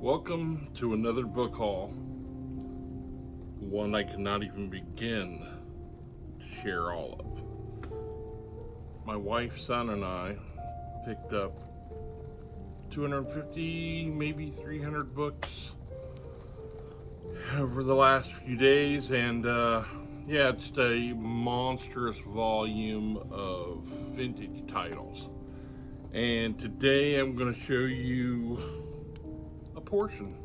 Welcome to another book haul, one I cannot even begin to share all of. My wife, son, and I picked up 250, maybe 300 books over the last few days, and yeah, it's a monstrous volume of vintage titles. And today I'm going to show you a portion.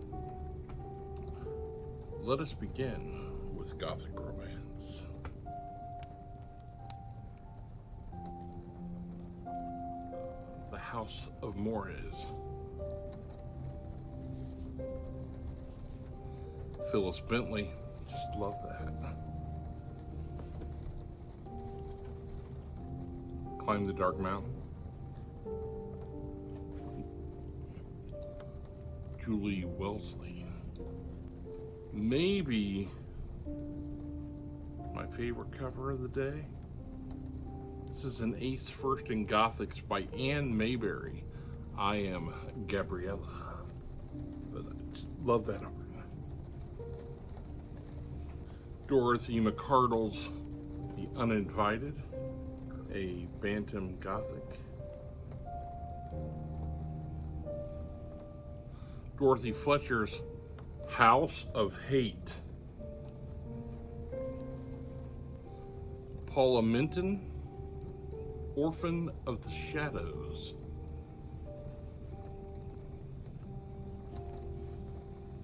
Let us begin with Gothic Romance. The House of Mores. Phyllis Bentley, just love that. Climb the Dark Mountain. Julie Wellesley. Maybe my favorite cover of the day. This is an Ace First in Gothics by Anne Mayberry. I Am Gabriella. But I just love that art. Dorothy McCardle's The Uninvited, a Bantam Gothic. Dorothy Fletcher's House of Hate. Paula Minton, Orphan of the Shadows.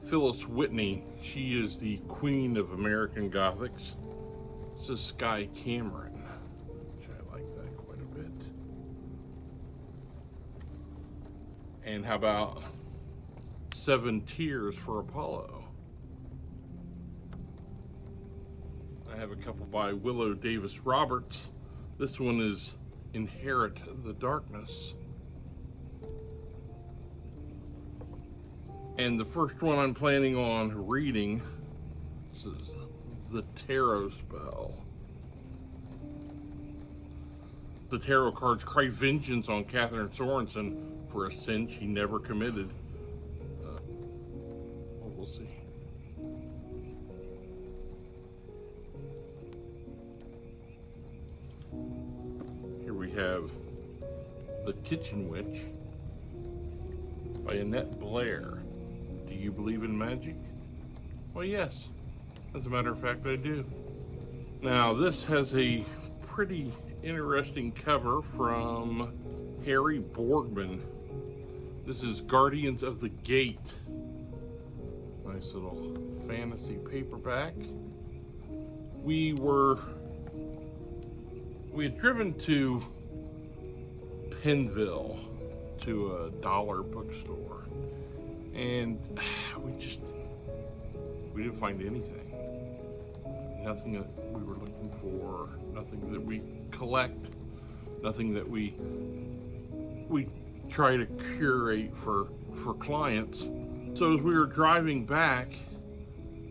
Phyllis Whitney, she is the queen of American Gothics. This is Sky Cameron, which I like that quite a bit. And how about Seven Tears for Apollo? I have a couple by Willow Davis Roberts. This one is Inherit the Darkness. And the first one I'm planning on reading, this is The Tarot Spell. The tarot cards cry vengeance on Catherine Sorensen for a sin she never committed. We'll see. Here we have The Kitchen Witch by Annette Blair. Do you believe in magic? Well, yes. As a matter of fact, I do. Now, this has a pretty interesting cover from Harry Borgman. This is Guardians of the Gate. Nice little fantasy paperback. We had driven to Pennville to a dollar bookstore, and we didn't find anything. Nothing that we were looking for, nothing that we collect, nothing that we try to curate for clients. So as we were driving back,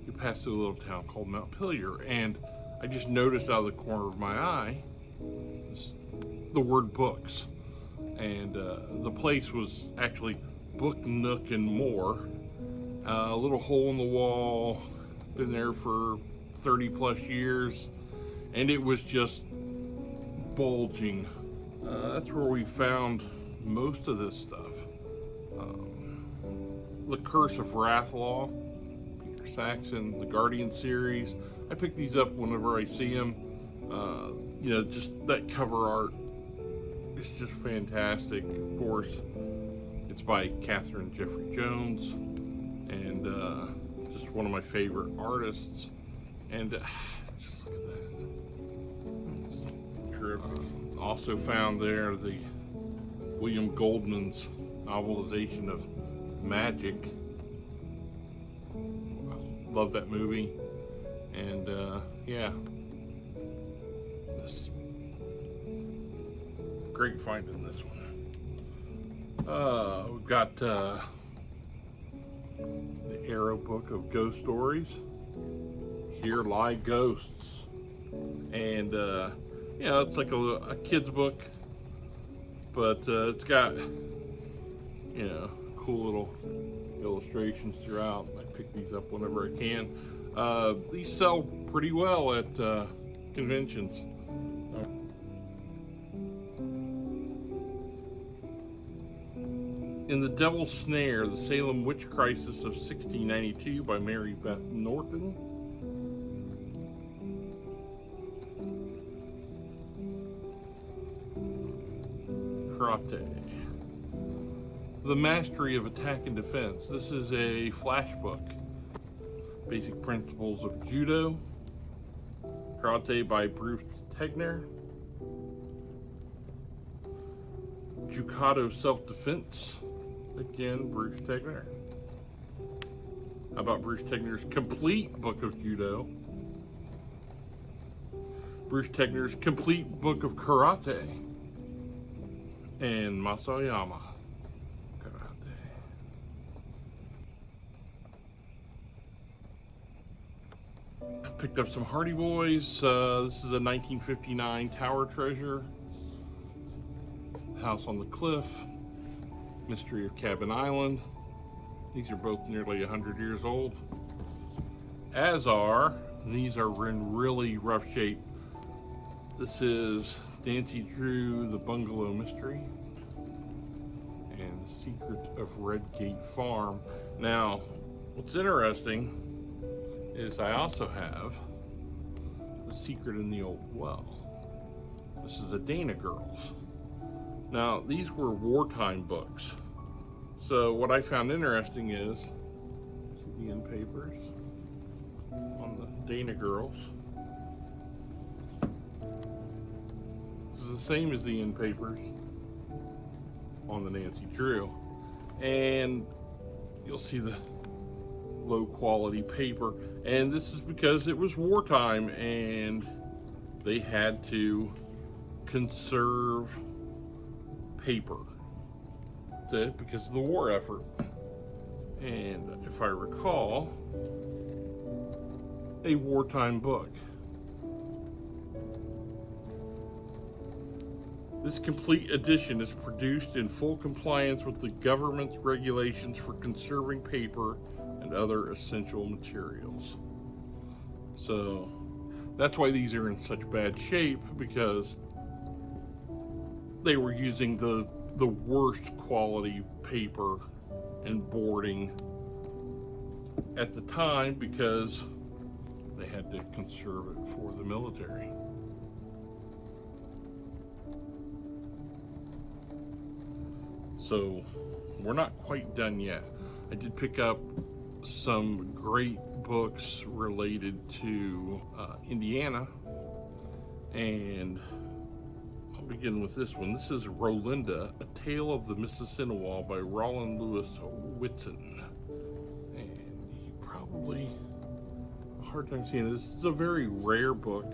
we passed through a little town called Montpelier, and I just noticed out of the corner of my eye the word books. And the place was actually Book Nook and More. A little hole in the wall, been there for 30 plus years, and it was just bulging. That's where we found most of this stuff. The Curse of Wrathlaw, Peter Saxon, the Guardian series. I pick these up whenever I see them. Just that cover art is just fantastic. Of course, it's by Catherine Jeffrey Jones, and just one of my favorite artists. And just look at that. It's terrific. Also found there the William Goldman's novelization of Magic. I love that movie. And yeah, this great finding this one. We've got the Arrow Book of Ghost Stories. Here Lie Ghosts. And it's like a kid's book, but it's got cool little illustrations throughout. I pick these up whenever I can. These sell pretty well at conventions. In the Devil's Snare, the Salem Witch Crisis of 1692 by Mary Beth Norton. Karate. The Mastery of Attack and Defense. This is a flash book. Basic Principles of Judo. Karate by Bruce Tegner. Jukado Self-Defense. Again, Bruce Tegner. How about Bruce Tegner's Complete Book of Judo? Bruce Tegner's Complete Book of Karate. And Masayama Karate. I picked up some Hardy Boys. This is a 1959 Tower Treasure. House on the Cliff. Mystery of Cabin Island. These are both nearly 100 years old. As are, these are in really rough shape. This is Nancy Drew, The Bungalow Mystery, and The Secret of Redgate Farm. Now, what's interesting is I also have The Secret in the Old Well. This is a Dana Girls. Now, these were wartime books. So what I found interesting is the end papers on the Dana Girls. This is the same as the end papers on the Nancy Drew. And you'll see the low quality paper. And this is because it was wartime and they had to conserve paper because of the war effort. And if I recall, a wartime book. This complete edition is produced in full compliance with the government's regulations for conserving paper and other essential materials. So that's why these are in such bad shape, because they were using the worst quality paper and boarding at the time because they had to conserve it for the military. So we're not quite done yet. I did pick up some great books related to Indiana, and I'll begin with this one. This is Rolinda, A Tale of the Mississinawa by Roland Lewis Whitson. And you probably have a hard time seeing this. This is a very rare book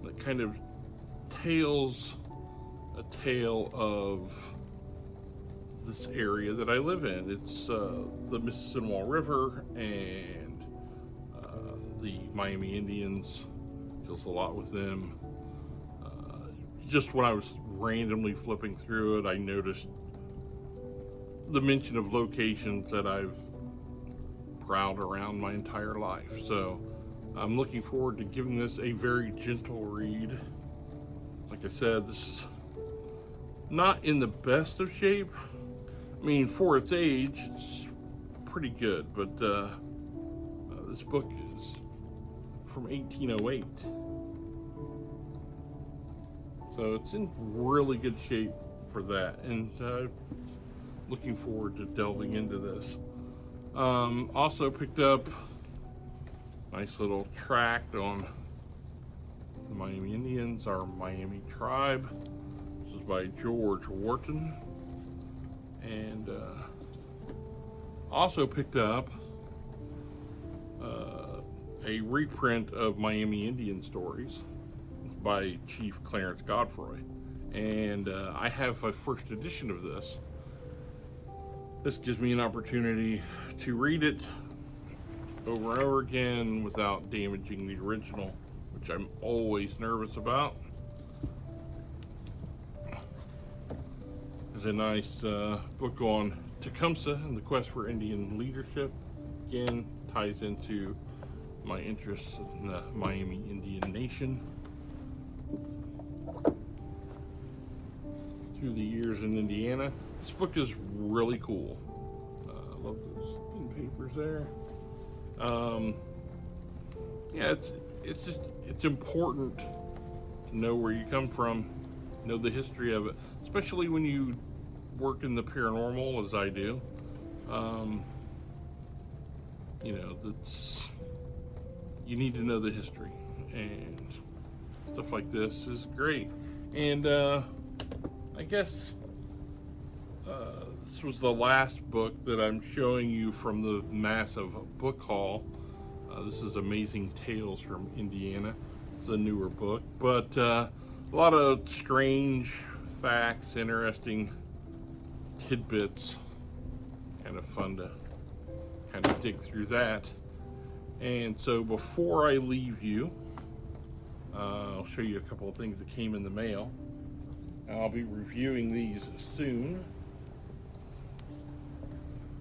that kind of tells a tale of this area that I live in. It's the Mississinawa River and the Miami Indians. Deals a lot with them. Just when I was randomly flipping through it, I noticed the mention of locations that I've prowled around my entire life. So I'm looking forward to giving this a very gentle read. Like I said, this is not in the best of shape. I mean, for its age, it's pretty good, but this book is from 1808. So it's in really good shape for that, and looking forward to delving into this. Also picked up a nice little tract on the Miami Indians, our Miami tribe. This is by George Wharton. And also picked up a reprint of Miami Indian Stories by Chief Clarence Godfrey. And I have a first edition of this. This gives me an opportunity to read it over and over again without damaging the original, which I'm always nervous about. Because a nice book on Tecumseh and the quest for Indian leadership. Again, ties into my interest in the Miami Indian Nation through the years in Indiana. This book is really cool. I love those in papers there. Yeah, it's important to know where you come from, know the history of it, especially when you work in the paranormal, as I do. You need to know the history, and stuff like this is great. And I guess this was the last book that I'm showing you from the massive book haul. This is Amazing Tales from Indiana. It's a newer book, but a lot of strange facts, interesting tidbits. Kind of fun to kind of dig through that. And so before I leave you, I'll show you a couple of things that came in the mail. I'll be reviewing these soon.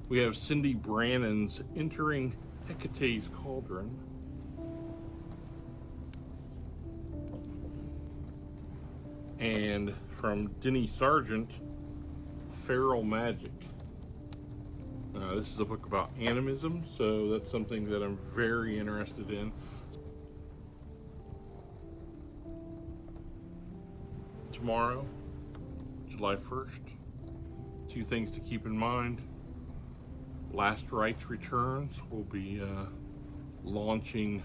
We have Cindy Brannon's Entering Hecate's Cauldron. And from Denny Sargent, Feral Magic. This is a book about animism, so that's something that I'm very interested in. Tomorrow, July 1st, two things to keep in mind. Last Rites Returns will be launching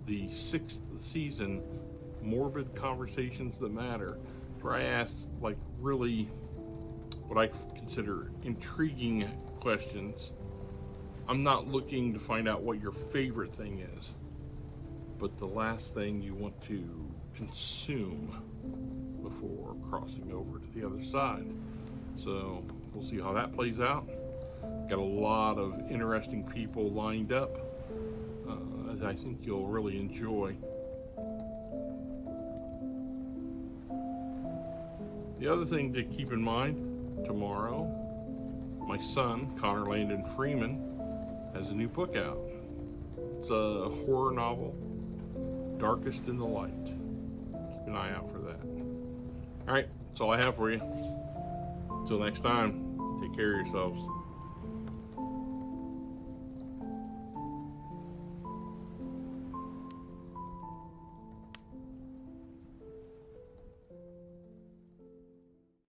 the 6th season, Morbid Conversations That Matter, where I ask really what I consider intriguing questions. I'm not looking to find out what your favorite thing is, but the last thing you want to consume before crossing over to the other side. So we'll see how that plays out. Got a lot of interesting people lined up that I think you'll really enjoy. The other thing to keep in mind, tomorrow, my son, Connor Landon Freeman, has a new book out. It's a horror novel, Darkest in the Light. Keep an eye out for that. All right, that's all I have for you. Until next time, take care of yourselves.